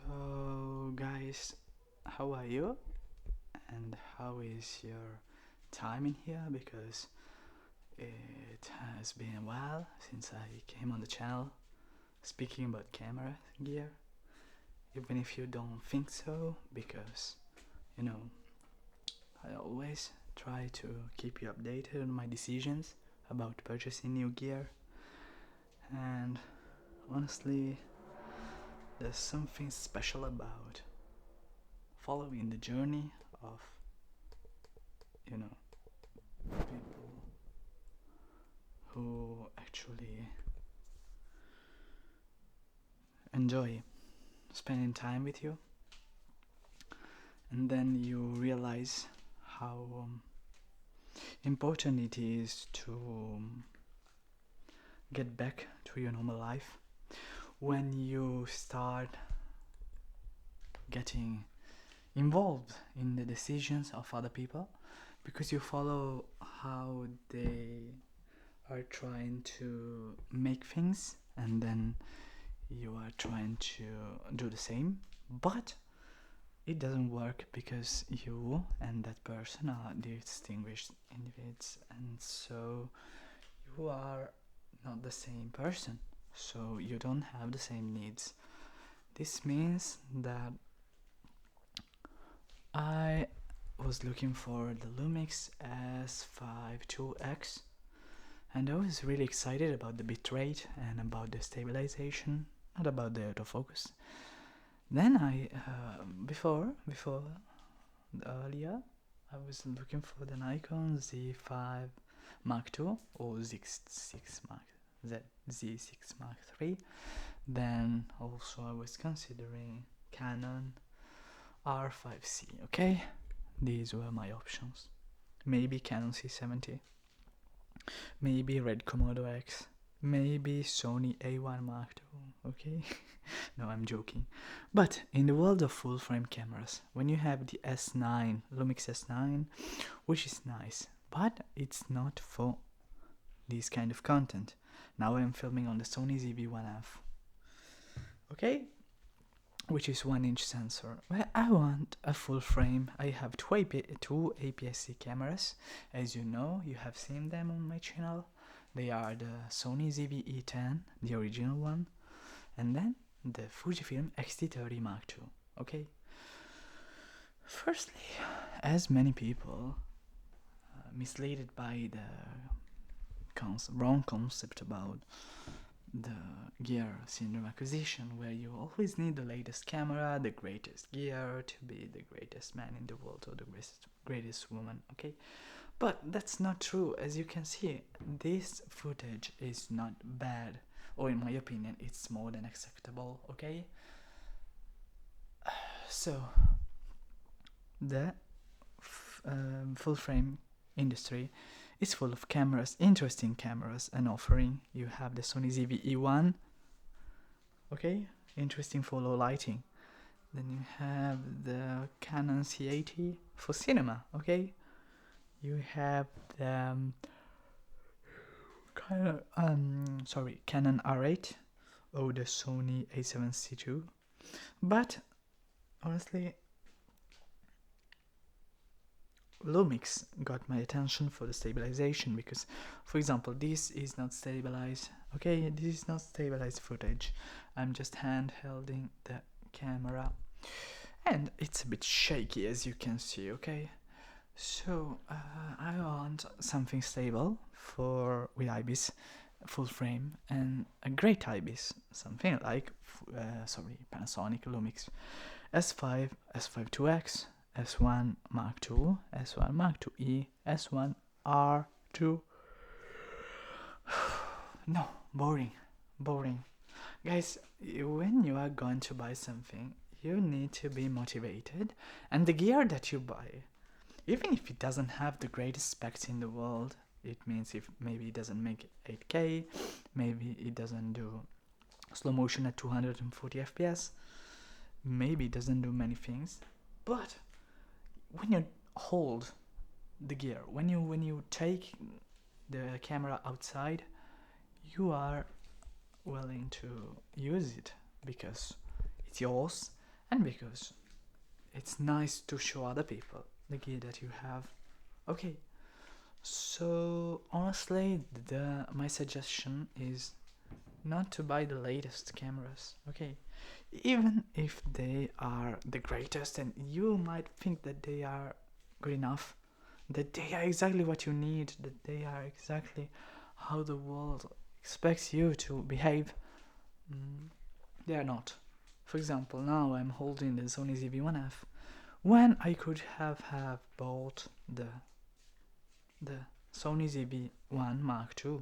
So, guys, how are you? And how is your time in here? Because it has been a while since I came on the channel speaking about camera gear. Even if you don't think so, because you know, I always try to keep you updated on my decisions about purchasing new gear. And honestly, there's something special about following the journey of, people who actually enjoy spending time with you, and then you realize how important it is to get back to your normal life when you start getting involved in the decisions of other people, because you follow how they are trying to make things, and then you are trying to do the same, but it doesn't work because you and that person are distinguished individuals, and so you are not the same person, so you don't have the same needs. This means that I was looking for the Lumix S52X, and I was really excited about the bitrate and about the stabilization, not about the autofocus. Then earlier, I was looking for the Nikon Z5 Mark II or Z6 Mark III. Then also I was considering Canon R5C. Okay, these were my options. Maybe Canon C70, maybe Red Komodo X, maybe Sony A1 Mark II. Okay. No, I'm joking. But in the world of full frame cameras, when you have the S9, Lumix S9, which is nice, but it's not for this kind of content. Now I'm filming on the Sony ZV-1F, okay, which is 1-inch sensor. Well, I want a full frame. I have two APS-C cameras. As you know, you have seen them on my channel. They are the Sony ZV-E10, the original one, and then the Fujifilm X-T30 Mark II, okay? Firstly, as many people misled by the wrong concept about the gear syndrome acquisition, where you always need the latest camera, the greatest gear to be the greatest man in the world or the greatest woman, okay? But that's not true. As you can see, this footage is not bad, or in my opinion, it's more than acceptable, okay? So, the full frame industry is full of cameras, interesting cameras and offering. You have the Sony ZV-E1, okay? Interesting for low lighting. Then you have the Canon C80 for cinema, okay? You have the Canon R8 or the Sony A7C II. But honestly, Lumix got my attention for the stabilization, because, for example, this is not stabilized, okay? This is not stabilized footage. I'm just hand-holding the camera, and it's a bit shaky, as you can see, okay? So I want something stable with IBIS full frame, and a great IBIS, something like Panasonic Lumix S5, S5 II X, S1 Mark II, S1 Mark II E, S1 R2. No, boring. Guys, when you are going to buy something, you need to be motivated, and the gear that you buy, even if it doesn't have the greatest specs in the world, it means if maybe it doesn't make 8K, maybe it doesn't do slow motion at 240 FPS, maybe it doesn't do many things, but when you hold the gear, when you take the camera outside, you are willing to use it because it's yours, and because it's nice to show other people the gear that you have. Okay, so honestly, my suggestion is not to buy the latest cameras, okay? Even if they are the greatest and you might think that they are good enough, that they are exactly what you need, that they are exactly how the world expects you to behave, they are not. For example, now I'm holding the Sony ZV-1F when I could have bought the Sony ZV-1 Mark II.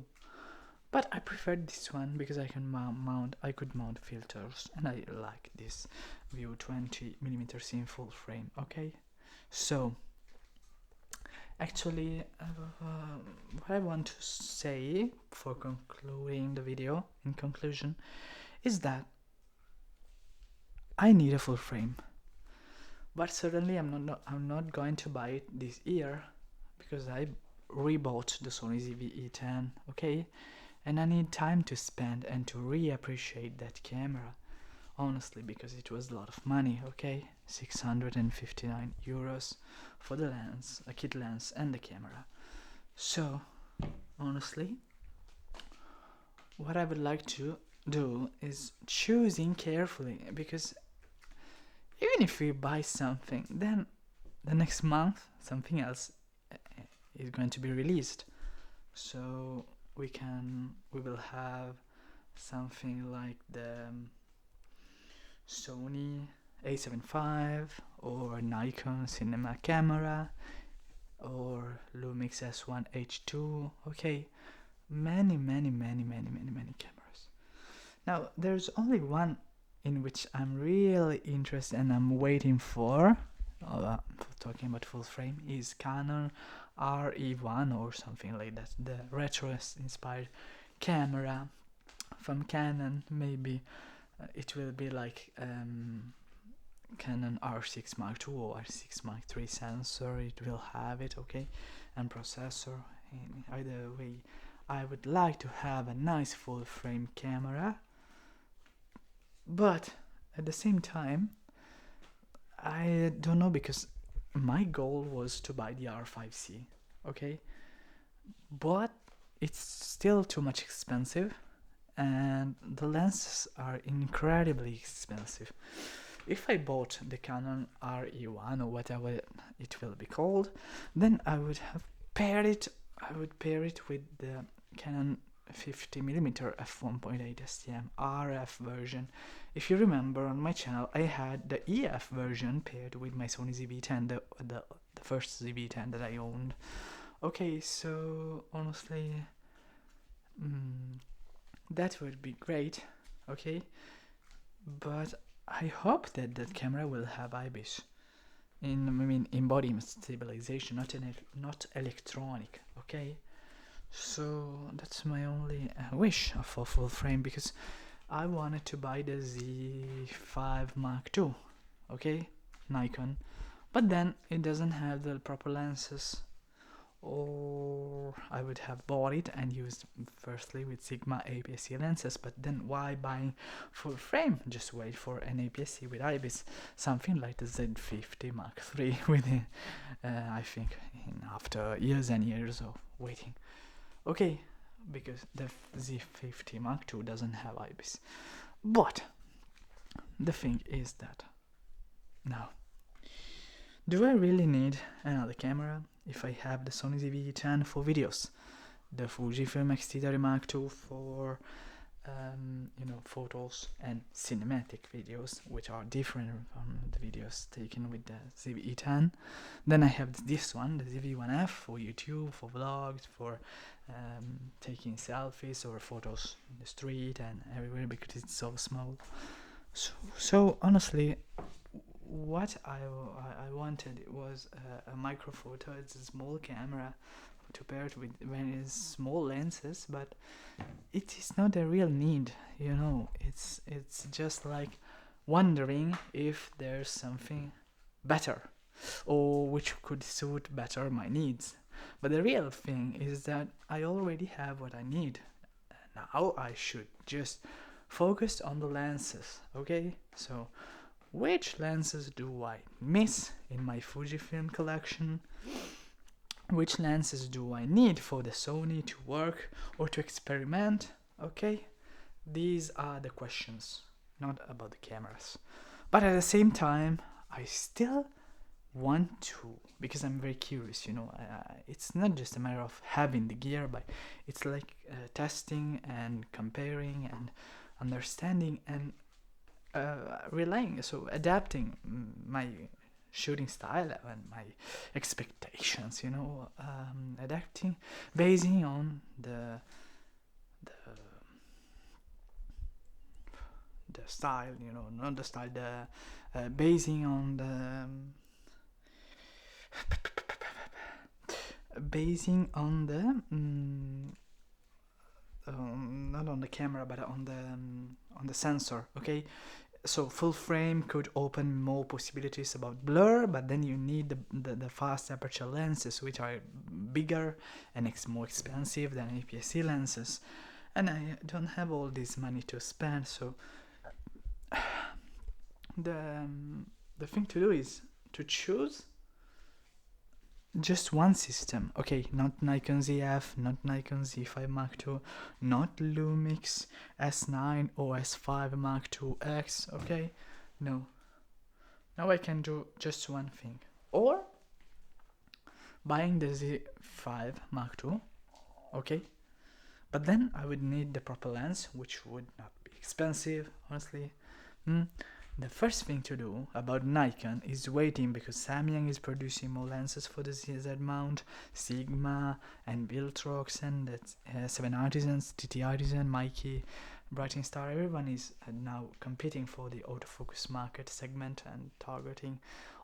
But I preferred this one because I could mount filters, and I like this view 20mm in full frame. Okay, so actually, what I want to say for concluding the video, in conclusion, is that I need a full frame, but certainly I'm not going to buy it this year because I rebought the Sony ZV-E10. Okay. And I need time to spend and to reappreciate that camera, honestly, because it was a lot of money, okay? 659 euros for the lens, a kit lens and the camera. So, honestly, what I would like to do is choosing carefully, because even if we buy something, then the next month something else is going to be released. So we will have something like the Sony A75 or Nikon cinema camera or Lumix S1H2. Okay, many cameras. Now there's only one in which I'm really interested and I'm waiting for talking about full frame, is Canon RE1 or something like that, the retro inspired camera from Canon. Maybe it will be like Canon R6 Mark II or R6 Mark III sensor, it will have it, okay, and processor. In either way, I would like to have a nice full frame camera, but at the same time I don't know, because my goal was to buy the R5C, okay, but it's still too much expensive and the lenses are incredibly expensive. If I bought the Canon RE1 or whatever it will be called, then I would pair it with the Canon 50mm f1.8 STM RF version. If you remember, on my channel I had the EF version paired with my Sony ZV-10, the first ZV-10 that I owned. Okay, so honestly, that would be great, okay, but I hope that that camera will have IBIS in embodiment stabilization, not electronic, okay. So that's my only wish for full frame, because I wanted to buy the Z5 Mark II, okay, Nikon, but then it doesn't have the proper lenses, or I would have bought it and used firstly with Sigma APS-C lenses. But then why buying full frame? Just wait for an APS-C with IBIS, something like the Z50 Mark III within I think after years and years of waiting. Okay, because the Z50 Mark II doesn't have IBIS. But the thing is that now, do I really need another camera if I have the Sony ZV-10 for videos, the Fujifilm X-T30 Mark II for photos and cinematic videos, which are different from the videos taken with the ZV-10. Then I have this one, the ZV-1F, for YouTube, for vlogs, for taking selfies or photos in the street and everywhere, because it's so small. So honestly, what I wanted was a micro photo. It's a small camera to pair it with very small lenses, but it is not a real need, it's just like wondering if there's something better or which could suit better my needs. But the real thing is that I already have what I need. Now I should just focus on the lenses, okay? So which lenses do I miss in my Fujifilm collection? Which lenses do I need for the Sony to work or to experiment? Okay, these are the questions, not about the cameras. But at the same time, I still want to, because I'm very curious, it's not just a matter of having the gear, but it's like testing and comparing and understanding and relying, so adapting my shooting style and my expectations, adapting, basing on the style, not the style, the basing on the not on the camera, but on the sensor. Okay, so full frame could open more possibilities about blur, but then you need the fast aperture lenses, which are bigger and more expensive than APS-C lenses, and I don't have all this money to spend. So the thing to do is to choose just one system. Okay, not Nikon ZF, not Nikon Z5 Mark II, not Lumix S9 or S5 Mark II X. Okay, no. Now I can do just one thing, or buying the Z5 Mark II. Okay, but then I would need the proper lens, which would not be expensive, honestly. The first thing to do about Nikon is waiting, because Samyang is producing more lenses for the ZZ mount, Sigma and Viltrox and 7 Artisans, TT Artisan, Mikey, Brighton Star. Everyone is now competing for the autofocus market segment and targeting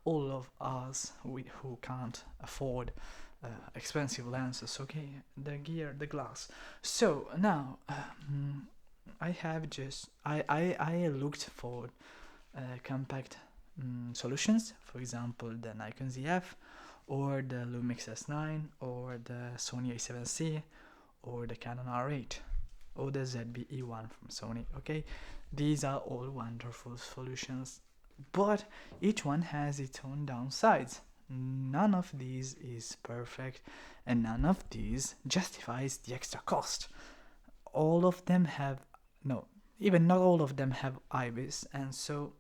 all of us who can't afford expensive lenses. Okay, the gear, the glass. So now I looked for compact solutions, for example the Nikon ZF or the Lumix S9 or the Sony A7C or the Canon R8 or the ZB-E1 from Sony. Okay, these are all wonderful solutions, but each one has its own downsides. None of these is perfect and none of these justifies the extra cost. All of them have even not all of them have IBIS, and so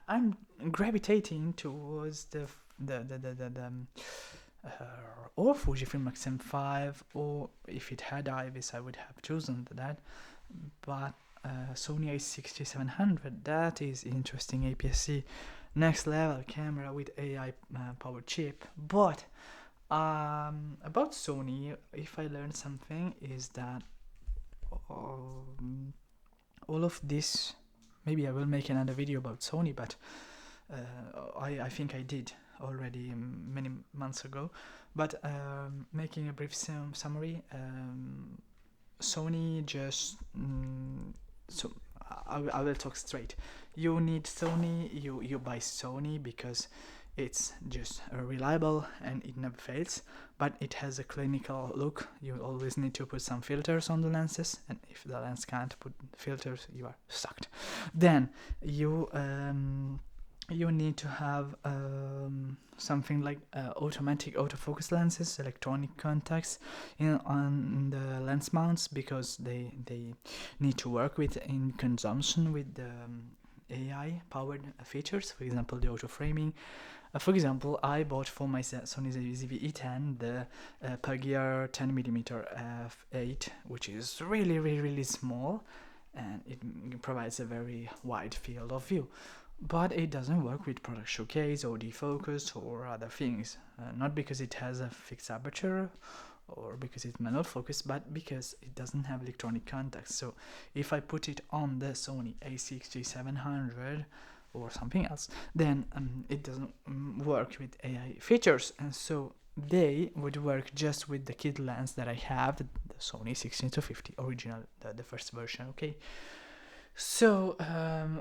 I'm gravitating towards the or Fujifilm X-M5, or if it had IBIS I would have chosen that, but Sony A6700, that is interesting, APS-C, next level camera with AI powered chip. But about Sony, if I learned something, is that all of this, maybe I will make another video about Sony, but I think I did already many months ago. But making a brief summary, Sony just so I will talk straight. You need Sony, you buy Sony because it's just reliable and it never fails, but it has a clinical look. You always need to put some filters on the lenses, and if the lens can't put filters, you are sucked. Then you need to have something like automatic autofocus lenses, electronic contacts on the lens mounts, because they need to work with in conjunction with the AI powered features, for example the auto framing. For example, I bought for my Sony ZV-E10 the per-gear 10mm f8, which is really small, and it provides a very wide field of view. But it doesn't work with product showcase or defocus or other things, not because it has a fixed aperture or because it's manual focus, but because it doesn't have electronic contacts. So if I put it on the Sony A6700 or something else, then it doesn't work with AI features, and so they would work just with the kit lens that I have, the Sony 16-50 original, the first version. Okay, so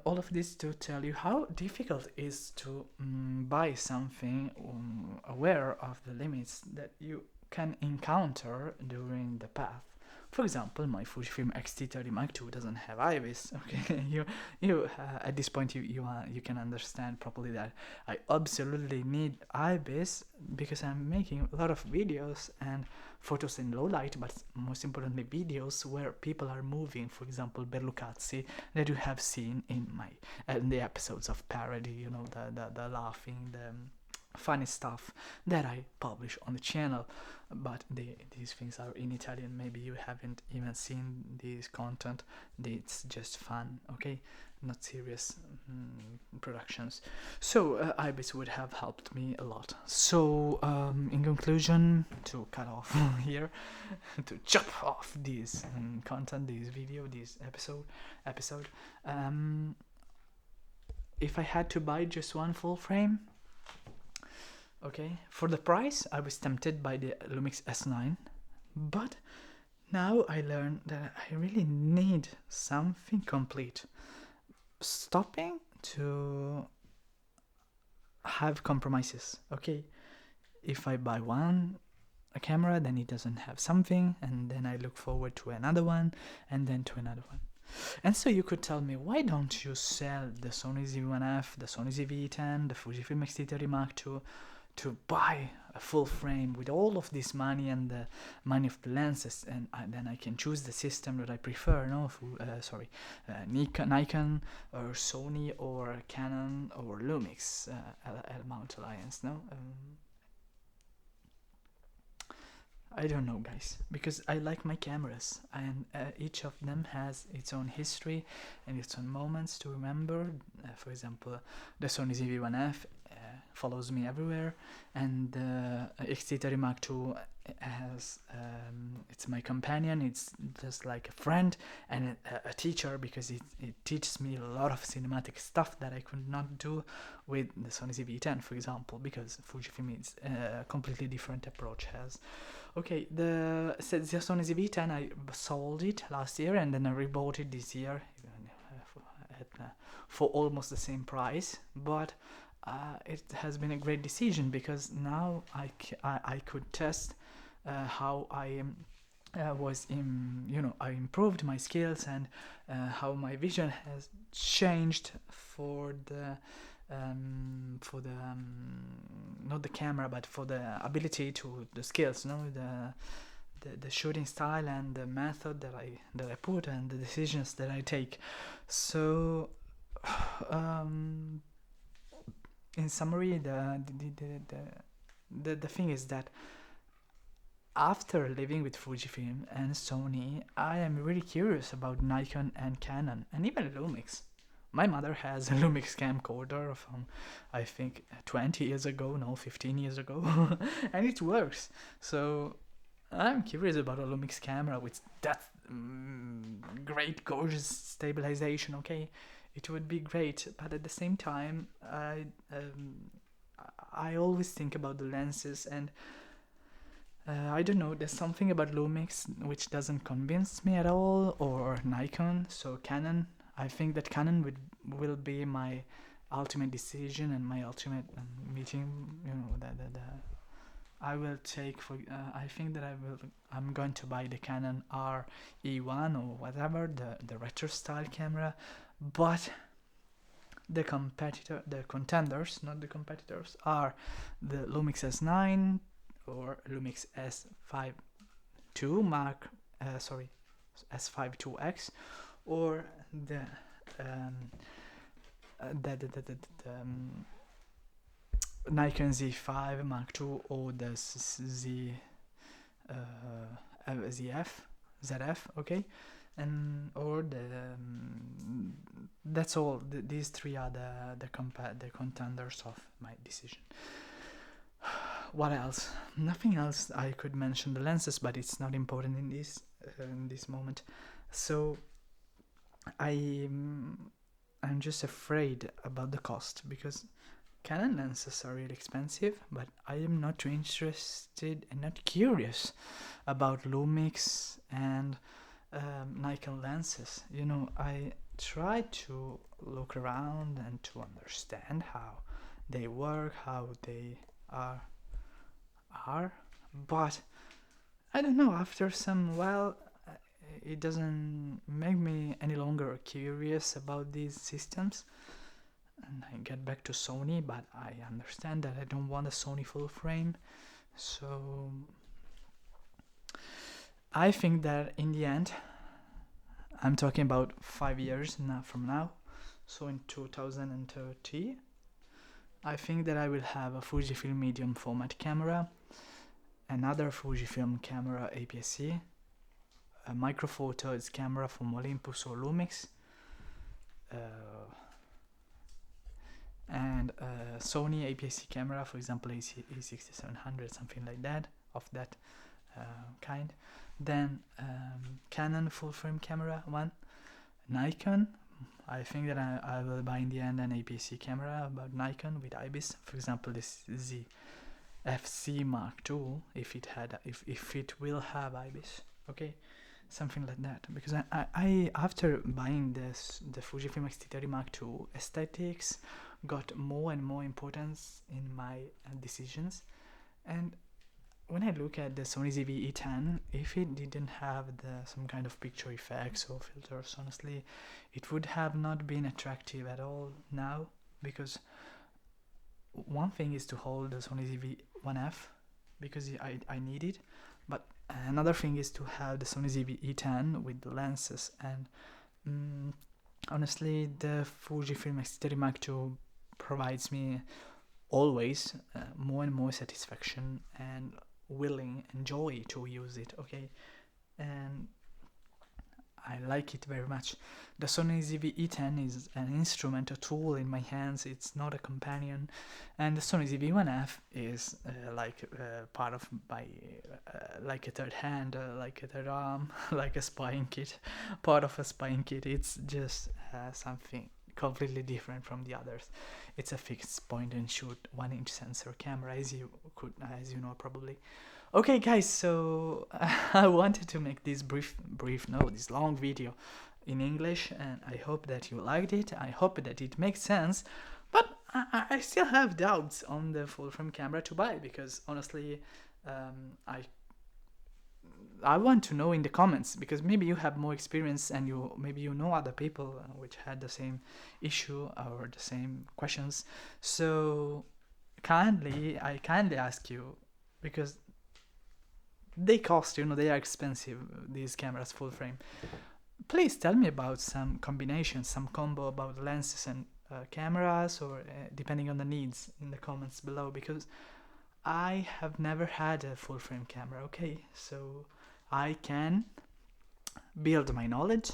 all of this to tell you how difficult it is to buy something aware of the limits that you can encounter during the path. For example, my Fujifilm X-T30 Mark II doesn't have IBIS. Okay, at this point you can understand properly that I absolutely need IBIS because I'm making a lot of videos and photos in low light, but most importantly videos where people are moving. For example, Berlucazzi that you have seen in the episodes of Parody. You know, the laughing, the funny stuff that I publish on the channel, but these things are in Italian. Maybe you haven't even seen this content. It's just fun, okay, not serious productions. So IBIS would have helped me a lot. So in conclusion, to cut off here, to chop off this content, this video, this episode, if I had to buy just one full frame, okay, for the price, I was tempted by the Lumix S9, but now I learned that I really need something complete. Stopping to have compromises, okay? If I buy a camera, then it doesn't have something, and then I look forward to another one, and then to another one. And so you could tell me, why don't you sell the Sony ZV-1F, the Sony ZV-10, the Fujifilm X-T30 Mark II, to buy a full frame with all of this money and the money of the lenses, and then I can choose the system that I prefer, Nikon or Sony or Canon or Lumix, L-mount Alliance, no? I don't know, guys, because I like my cameras, and each of them has its own history and its own moments to remember. For example, the Sony ZV-1F follows me everywhere, and the X-T30 Mark II has it's my companion. It's just like a friend and a teacher, because it teaches me a lot of cinematic stuff that I could not do with the Sony ZV-10, for example, because Fujifilm is a completely different approach has. Okay, the Sony ZV-10, I sold it last year and then I rebought it this year for almost the same price, but it has been a great decision, because now I could test how I I improved my skills, and how my vision has changed for the not the camera, but for the ability to the skills, the shooting style and the method that I put and the decisions that I take. So in summary, the thing is that after living with Fujifilm and Sony, I am really curious about Nikon and Canon and even Lumix. My mother has a Lumix camcorder from, I think, 20 years ago, no, 15 years ago, and it works. So I'm curious about a Lumix camera with that great, gorgeous stabilization, okay? It would be great, but at the same time, I always think about the lenses, and I don't know, there's something about Lumix which doesn't convince me at all, or Nikon. So Canon, I think that Canon will be my ultimate decision and my ultimate meeting. I will take for. I think that I'm going to buy the Canon RE1 or whatever, the retro style camera, but the contenders, not the competitors, are the Lumix S9 or Lumix S5 S5 II, or the Nikon Z5 Mark II, or the ZF, okay, and or that's all. These three are the contenders of my decision. What else? Nothing else I could mention. The lenses, but it's not important in this moment. So I'm just afraid about the cost, because Canon lenses are really expensive, but I am not too interested and not curious about Lumix and Nikon lenses. I try to look around and to understand how they work, how they are, but I don't know, after some while it doesn't make me any longer curious about these systems. And I get back to Sony, but I understand that I don't want a Sony full frame. So I think that in the end, I'm talking about 5 years now from now, so in 2030, I think that I will have a Fujifilm medium format camera, another Fujifilm camera APS-C, a Micro Four Thirds camera from Olympus or Lumix, and a Sony APS-C camera, for example A6700, something like that, of that kind. Then Canon full frame camera one, Nikon. I think that I will buy in the end an APS-C camera about Nikon with IBIS. For example, this is the FC Mark II, if it will have IBIS, okay, something like that. Because I after buying the Fujifilm X-T30 Mark II, aesthetics got more and more importance in my decisions. And when I look at the Sony ZV-E10, if it didn't have some kind of picture effects or filters, honestly, it would have not been attractive at all now. Because one thing is to hold the Sony ZV-1F, because I need it, but another thing is to have the Sony ZV-E10 with the lenses. And honestly, the Fujifilm X-T30 Mark II provides me always more and more satisfaction and willing and joy to use it, okay, and I like it very much. The Sony ZV-E10 is an instrument, a tool in my hands. It's not a companion. And the Sony ZV-1F is part of my, like a third hand, like a third arm, like a spying kit, part of a spying kit. It's just something completely different from the others. It's a fixed point and shoot 1-inch sensor camera, as you know probably. Okay guys, so I wanted to make this this long video in English, and I hope that you liked it. I hope that it makes sense, but I still have doubts on the full frame camera to buy, because honestly, I want to know in the comments, because maybe you have more experience and maybe you know other people which had the same issue or the same questions. So I kindly ask you, because they cost, they are expensive, these cameras full frame. Please tell me about some combinations, some combo about lenses and cameras, or depending on the needs, in the comments below, because I have never had a full frame camera, okay? So I can build my knowledge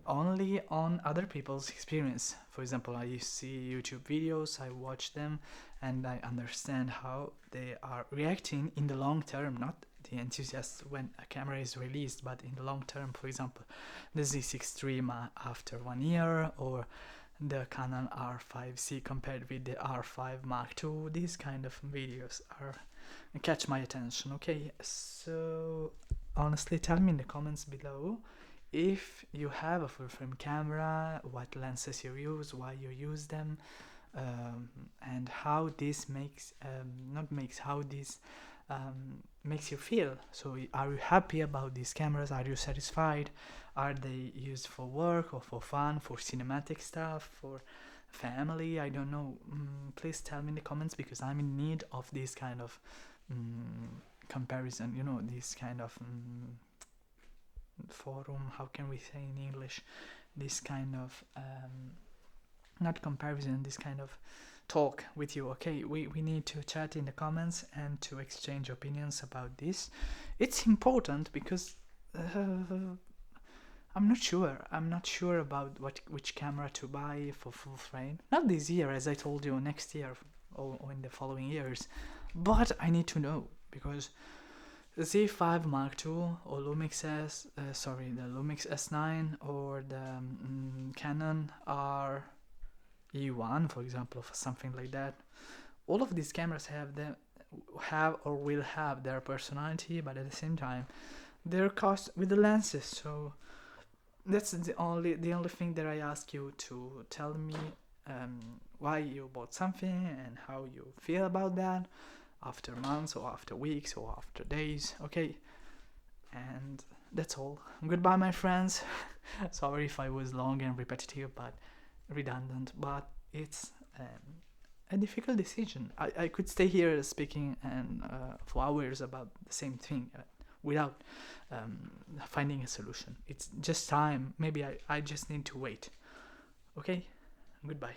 only on other people's experience. For example, I see YouTube videos, I watch them, and I understand how they are reacting in the long term, not the enthusiasts when a camera is released, but in the long term. For example, the Z6 III after 1 year, or the Canon R5C compared with the R5 Mark II. These kind of videos catch my attention, okay? So honestly, tell me in the comments below if you have a full frame camera, what lenses you use, why you use them, and how this makes you feel. So are you happy about these cameras? Are you satisfied? Are they used for work or for fun, for cinematic stuff, for family? I don't know. Please tell me in the comments, because I'm in need of this kind of comparison, this kind of forum, how can we say in English, this kind of not comparison, this kind of talk with you, okay? We need to chat in the comments and to exchange opinions about this. It's important, because I'm not sure about which camera to buy for full frame, not this year, as I told you, next year or in the following years, but I need to know, because the Z5 Mark II or the Lumix S9 or the Canon RE1, for example, or something like that. All of these cameras have or will have their personality, but at the same time, their cost with the lenses. So that's the only thing that I ask you to tell me, why you bought something and how you feel about that, after months or after weeks or after days, okay? And that's all. Goodbye, my friends. Sorry if I was long and repetitive, but redundant, but it's a difficult decision. I could stay here speaking and for hours about the same thing without finding a solution. It's just time. Maybe I just need to wait. Okay? Goodbye.